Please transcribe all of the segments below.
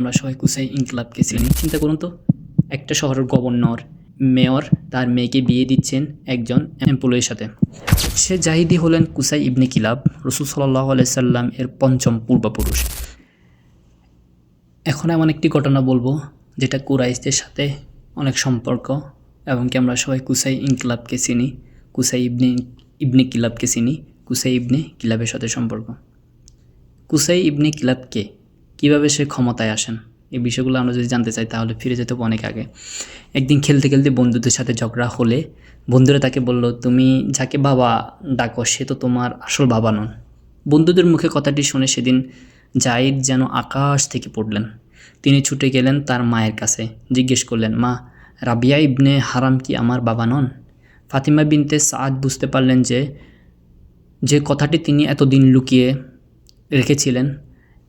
আমরা সবাই কুসাই ইনকলাবকে চিনি। চিন্তা করুন তো, একটা শহরের গভর্নর, মেয়র তার মেয়েকে বিয়ে দিচ্ছেন একজন এমপ্লয়ির সাথে। সে জাহিদি হলেন কুসাই ইবনে কিলাব, রসুল সাল্লাল্লাহু আলাইহি সাল্লাম এর পঞ্চম পূর্বপুরুষ। এখন এমন একটি ঘটনা বলবো যেটা কুরাইশদের সাথে অনেক সম্পর্ক, এবং কি আমরা সবাই কুসাই ইনকলাবকে চিনি, কুসাই ইবনে কিলাবকে চিনি। কুসাই ইবনে কিলাবের সাথে সম্পর্ক। কুসাই ইবনে কিলাবকে কীভাবে সে ক্ষমতায় আসেন, এই বিষয়গুলো আমরা যদি জানতে চাই তাহলে ফিরে যেতে হবে অনেক আগে। একদিন খেলতে খেলতে বন্ধুদের সাথে ঝগড়া হলে বন্ধুরা তাকে বলল, তুমি যাকে বাবা ডাকো সে তো তোমার আসল বাবা নন। বন্ধুদের মুখে কথাটি শুনে সেদিন জাহিদ যেন আকাশ থেকে পড়লেন। তিনি ছুটে গেলেন তার মায়ের কাছে, জিজ্ঞেস করলেন, মা, রাবিয়া ইবনে হারাম কি আমার বাবা নন? ফাতিমা বিনতে সাদ বুঝতে পারলেন যে কথাটি তিনি এতদিন লুকিয়ে রেখেছিলেন,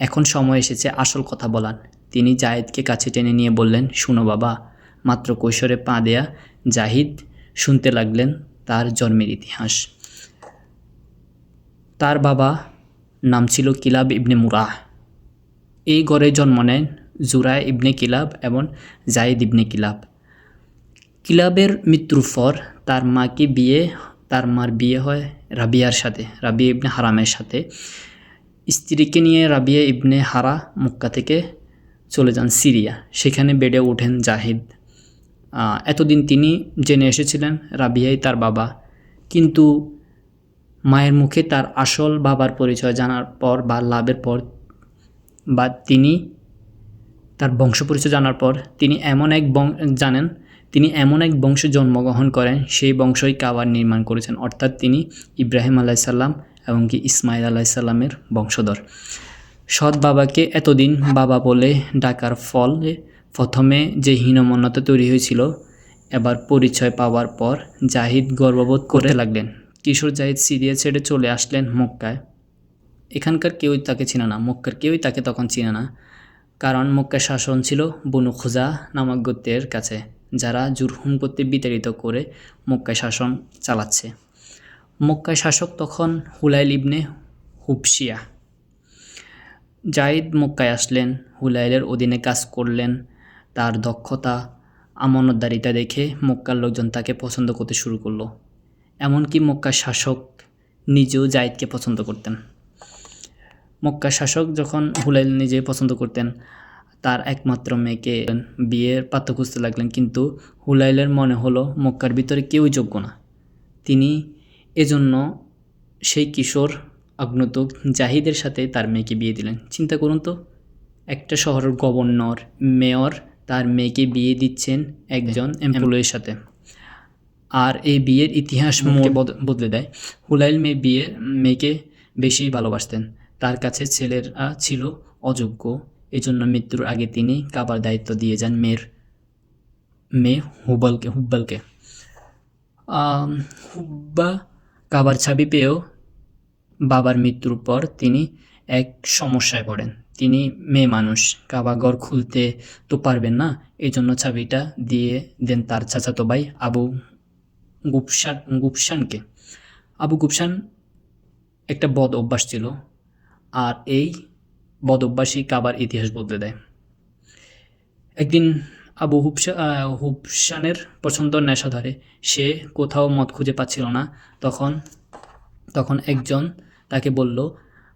এখন সময় এসেছে আসল কথা বলার। তিনি জাহিদকে কাছে টেনে নিয়ে বললেন, শুনো বাবা। মাত্র কৈশোরে পা দেয়া জাহিদ শুনতে লাগলেন তার জন্মের ইতিহাস। তার বাবা নাম ছিল কিলাব ইবনে মুরাহ। এই ঘরে জন্ম নেন জুরাই ইবনে কিলাব এবং জাহিদ ইবনে কিলাব। কিলাবের মৃত্যুর পর তার মার বিয়ে হয় রাবিয়ার সাথে, রাবিয়া ইবনে হারামের সাথে। স্ত্রীকে নিয়ে রাবিয়া ইবনে হারা মক্কা থেকে চলে যান সিরিয়া। সেখানে বেড়ে ওঠেন জাহিদ। এতদিন তিনি জেনে এসেছিলেন রাবিয়াই তার বাবা, কিন্তু মায়ের মুখে তার আসল বাবার পরিচয় জানার পর বা লাভের পর বা তিনি তার বংশ পরিচয় জানার পর তিনি এমন এক বংশে জন্মগ্রহণ করেন, সেই বংশই কাবার নির্মাণ করেছেন, অর্থাৎ তিনি ইব্রাহিম আলাইসাল্লাম এবং কি ইসমাইল আলাইসাল্লামের বংশধর। সৎ বাবাকে এতদিন বাবা বলে ডাকার ফলে প্রথমে যে হীনমন্যতা তৈরি হয়েছিল, এবার পরিচয় পাওয়ার পর জাহিদ গর্ববোধ করতে লাগলেন। কিশোর জাহিদ সিরিয়া ছেড়ে চলে আসলেন মক্কায়। এখানকার কেউই তাকে চিনে না, মক্কার কেউই তাকে তখন চিনে না, কারণ মক্কার শাসন ছিল বনু খুজা নামক গোত্রের কাছে, যারা জুরহুম করতে বিতাড়িত করে মক্কায় শাসন চালাচ্ছে। মক্কায় শাসক তখন হুলাইল ইবনে হুবশিয়া। জাহিদ মক্কায় আসলেন, হুলাইলের অধীনে কাজ করলেন। তার দক্ষতা, আমানতদারিতা দেখে মক্কার লোকজন তাকে পছন্দ করতে শুরু করলো। এমনকি মক্কার শাসক নিজেও জাহিদকে পছন্দ করতেন। মক্কার শাসক যখন হুলাইল নিজে পছন্দ করতেন, তার একমাত্র মেয়েকে বিয়ের পাত্র খুঁজতে লাগলেন, কিন্তু হুলাইলের মনে হলো মক্কার ভিতরে কেউই যোগ্য না। তিনি এজন্য সেই কিশোর আগ্নতুক জাহিদের সাথে তার মেয়েকে বিয়ে দিলেন। চিন্তা করুন তো, একটা শহরের গভর্নর, মেয়র তার মেয়েকে বিয়ে দিচ্ছেন একজন এমপ্লয়ির সাথে, আর এই বিয়ের ইতিহাস বদলে দেয়। হুলাইল মেয়েকে বেশি ভালোবাসতেন, তার কাছে ছেলেরা ছিল অযোগ্য। এজন্য মৃত্যুর আগে তিনি কাবার দায়িত্ব দিয়ে যান মেয়ে হুব্বালকে। হুব্বা কাবার ছাবি পেয়েও বাবার মৃত্যুর পর তিনি এক সমস্যায় পড়েন। তিনি মেয়ে মানুষ, কাবা ঘর খুলতে তো পারবেন না, এই জন্য চাবিটা দিয়ে দেন তার চাচাতো ভাই আবু গুবশানকে। আবু গুবশান একটা বদ অভ্যাস ছিল, আর এই বদ অভ্যাসই কাবার ইতিহাস বদলে দেয়। একদিন আবু হুবশানের প্রচণ্ড নেশা ধরে, সে কোথাও মদ খুঁজে পাচ্ছিল না। তখন একজন তাকে বলল,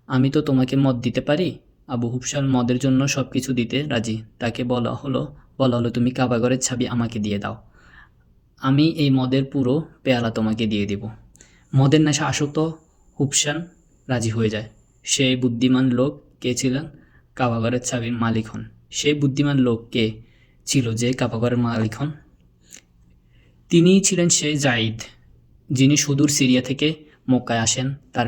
আমি তো তোমাকে মদ দিতে পারি। আবু হুবশান মদের জন্য সব কিছু দিতে রাজি। তাকে বলা হলো তুমি কাবাঘরের চাবি আমাকে দিয়ে দাও, আমি এই মদের পুরো পেয়ালা তোমাকে দিয়ে দিব। মদের নেশা আসক্ত হুবশান রাজি হয়ে যায়। সেই বুদ্ধিমান লোক কে ছিলেন? কাবাঘরের চাবির মালিক হন। সেই বুদ্ধিমান লোক কে ছিল যে কাবাঘরের মালিক হন? তিনিই ছিলেন সেই জাহিদ, যিনি সুদূর সিরিয়া থেকে মক্কায় আসেন তার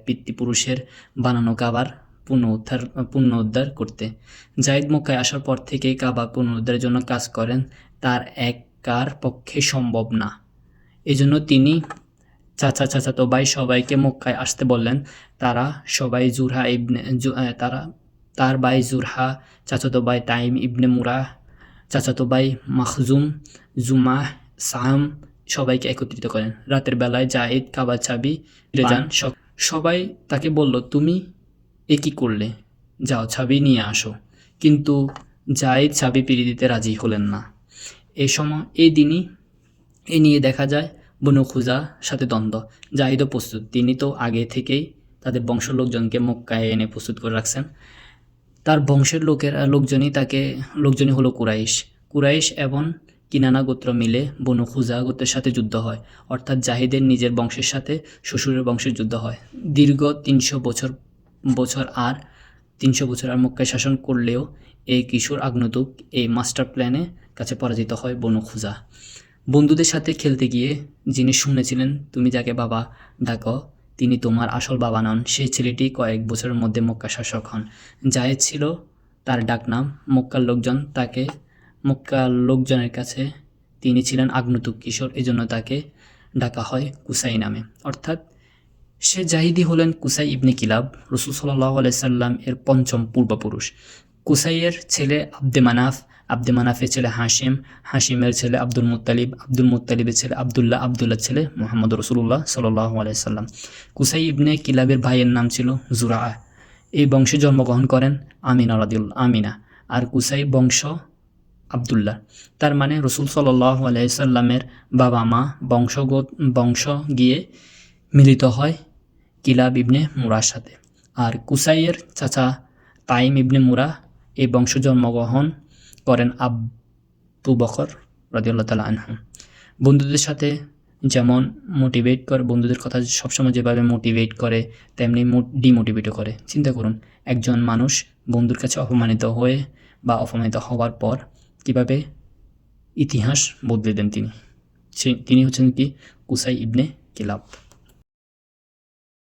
পিতৃপুরুষের বানানো কাবার পুনরুদ্ধার করতে। জাহিদ মক্কায় আসার পর থেকে কাবা পুনরুদ্ধারের জন্য কাজ করেন, তার একার পক্ষে সম্ভব না। এজন্য তিনি চাচাতো ভাই সবাইকে মক্কায় আসতে বললেন। তারা সবাই তার ভাই জুরহা, চাচাতো ভাই তাইম ইবনে মুরাহ, চাচাতো ভাই মাখজুম, জুমাহ, সাম সবাইকে একত্রিত করেন। রাতের বেলায় জাহিদ কাবার চাবি ফিরে যান। সবাই তাকে বলল, তুমি এ কি করলে? যাও চাবি নিয়ে আসো। কিন্তু জায়েদ চাবি ফিরে দিতে রাজি হলেন না। এই দিনই এ নিয়ে দেখা যায় বনু খুজার সাথে দ্বন্দ্ব। জাহিদও প্রস্তুত, তিনি তো আগে থেকেই তাদের বংশের লোকজনকে মক্কায় এনে প্রস্তুত করে রাখছেন। তার বংশের লোকজনই হলো কুরাইশ এবং কিনানা গোত্র মিলে বনু খুজা গোত্রের সাথে যুদ্ধ হয়, অর্থাৎ জাহিদের নিজের বংশের সাথে শ্বশুরের বংশের যুদ্ধ হয়। দীর্ঘ 300 বছর আর মক্কায় শাসন করলেও এই কিশোর আগন্তুক এই মাস্টার প্ল্যানে কাছে পরাজিত হয় বনু খুজা। বন্ধুদের সাথে খেলতে গিয়ে যিনি শুনেছিলেন তুমি যাকে বাবা ডাকো তিনি তোমার আসল বাবা নন, সেই ছেলেটি কয়েক বছরের মধ্যে মক্কা শাসক হন। জায়েদ ছিল তার ডাকনাম। মক্কার লোকজনের কাছে তিনি ছিলেন আগন্তুক কিশোর, এজন্য তাকে ডাকা হয় কুসাই নামে। অর্থাৎ সে জাহিদি হলেন কুসাই ইবনে কিলাব, রসুল সাল্লাল্লাহু আলাইহি সাল্লাম এর পঞ্চম পূর্বপুরুষ। কুসাইয়ের ছেলে আব্দে মানাফের ছেলে হাশিমের ছেলে আব্দুল মুত্তালিবের ছেলে আব্দুল্লাহ ছেলে মুহাম্মদ রাসূলুল্লাহ সাল্লাল্লাহু আলাইহি সাল্লাম। কুসাই ইবনে কিলাবের ভাইয়ের নাম ছিল জুরা। এই বংশে জন্মগ্রহণ করেন আমিনা। আর কুসাই বংশ আব্দুল্লাহ, তার মানে রসুল সাল্লাল্লাহু আলাইহি সাল্লামের বাবা মা বংশ গিয়ে মিলিত হয় কিলাব ইবনে মুরার সাথে। আর কুসাইয়ের চাচা তাইম ইবনে মুরা এই বংশ জন্মগ্রহণ করেন আবু বকর রাদিয়াল্লাহু তাআলা আনহু। বন্ধুদের সাথে যেমন মোটিভেট করে, বন্ধুদের কথা সবসময় যেভাবে মোটিভেট করে তেমনি ডিমোটিভেটও করে। চিন্তা করুন, একজন মানুষ বন্ধুর কাছে অপমানিত হওয়ার পর কিভাবে ইতিহাস বদলে দেন তিনি হচ্ছেন কি কুসাই ইবনে কিলাব।